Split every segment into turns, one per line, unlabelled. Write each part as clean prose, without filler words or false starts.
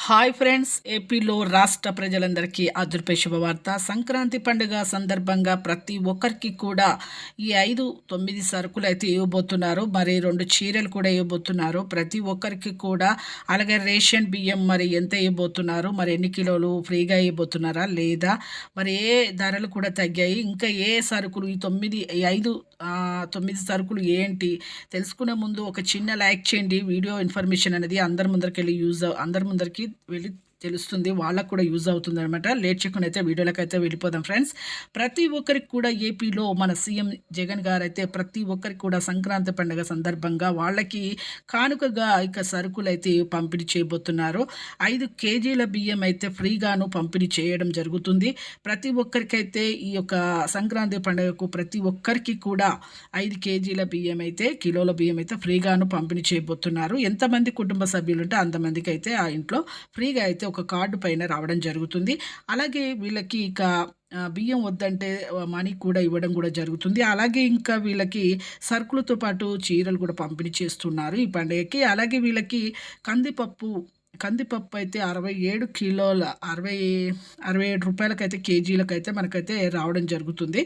Hi friends, ఏపీలో రాష్ట్ర ప్రజలందరికీ అదృపే శుభవార్త. సంక్రాంతి పండుగ సందర్భంగా ప్రతి ఒక్కరికి కూడా ఈ 9 సరుకులు అయితే ఇవ్వబోతున్నారు. మరి 2 చీరలు కూడా ఇవ్వబోతున్నారు ప్రతి ఒక్కరికి కూడా. అలాగే రేషన్ బియ్యం మరి ఎంత ఇవ్వబోతున్నారు, మరి ఎన్ని కిలోలు ఫ్రీగా ఇవ్వబోతున్నారా లేదా, మరి ఏ ధరలు కూడా తగ్గాయి, ఇంకా ఏ సరుకులు ఈ 9 సరుకులు ఏంటి తెలుసుకునే ముందు ఒక చిన్న లైక్ చేయండి. వీడియో ఇన్ఫర్మేషన్ అనేది అందరి ముందరికి వెళ్ళి తెలుస్తుంది, వాళ్ళకు కూడా యూజ్ అవుతుంది అనమాట. లేట్ చేయకుండా అయితే వీడియోలకు అయితే వెళ్ళిపోదాం ఫ్రెండ్స్. ప్రతి ఒక్కరికి కూడా ఏపీలో మన సీఎం జగన్ గారు అయితే ప్రతి ఒక్కరికి కూడా సంక్రాంతి పండుగ సందర్భంగా వాళ్ళకి కానుకగా ఇక సరుకులు అయితే పంపిణీ చేయబోతున్నారు. 5 కేజీల బియ్యం అయితే ఫ్రీగాను పంపిణీ చేయడం జరుగుతుంది. ప్రతి ఒక్కరికైతే ఈ యొక్క సంక్రాంతి పండుగకు ప్రతి ఒక్కరికి కూడా 5 కేజీల బియ్యం అయితే, కిలోల బియ్యం అయితే ఫ్రీగాను పంపిణీ చేయబోతున్నారు. ఎంతమంది కుటుంబ సభ్యులు ఉంటే అంతమందికి అయితే ఆ ఇంట్లో ఫ్రీగా అయితే ఒక కార్డు పైన రావడం జరుగుతుంది. అలాగే వీళ్ళకి ఇక బియ్యం వద్దంటే మనీ కూడా ఇవ్వడం కూడా జరుగుతుంది. అలాగే ఇంకా వీళ్ళకి సరుకులతో పాటు చీరలు కూడా పంపిణీ చేస్తున్నారు ఈ పండుగకి. అలాగే వీళ్ళకి కందిపప్పు కందిపప్పు అయితే 67 కిలోల 67 రూపాయలకైతే కేజీలకైతే మనకైతే రావడం జరుగుతుంది.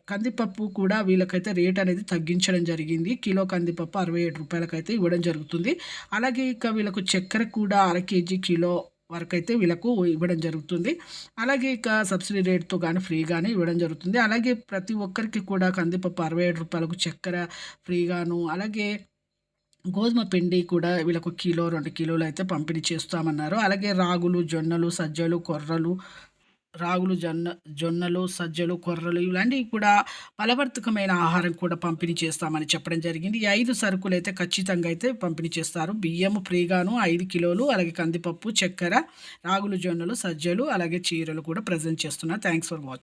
కందిపప్పు కూడా వీళ్ళకైతే రేట్ అనేది తగ్గించడం జరిగింది. కిలో కందిపప్పు 67 రూపాయలకైతే ఇవ్వడం జరుగుతుంది. అలాగే ఇక వీళ్ళకు చక్కెర కూడా అర కేజీ కిలో వరకైతే వీళ్ళకు ఇవ్వడం జరుగుతుంది. అలాగే ఇక సబ్సిడీ రేట్‌తో గాని ఫ్రీగానే ఇవ్వడం జరుగుతుంది. అలాగే ప్రతి ఒక్కరికి కూడా కందిపప్పు 67 రూపాయలకు చక్కెర ఫ్రీగాను, అలాగే గోధుమ పిండి కూడా వీళ్ళకు కిలో, 2 కిలోలు అయితే పంపిణీ చేస్తామన్నారు. అలాగే రాగులు, జొన్నలు, సజ్జలు, కొర్రలు, జొన్నలు, సజ్జలు, కొర్రలు ఇలాంటివి కూడా ఫలవర్ధకమైన ఆహారం కూడా పంపిణీ చేస్తామని చెప్పడం జరిగింది. ఈ 5 సరుకులైతే ఖచ్చితంగా అయితే పంపిణీ చేస్తారు. బియ్యము ఫ్రీగాను 5 కిలోలు, అలాగే కందిపప్పు, చక్కెర, రాగులు, జొన్నలు, సజ్జలు, అలాగే చీరలు కూడా ప్రెజెంట్ చేస్తున్నారు. Thanks for watching.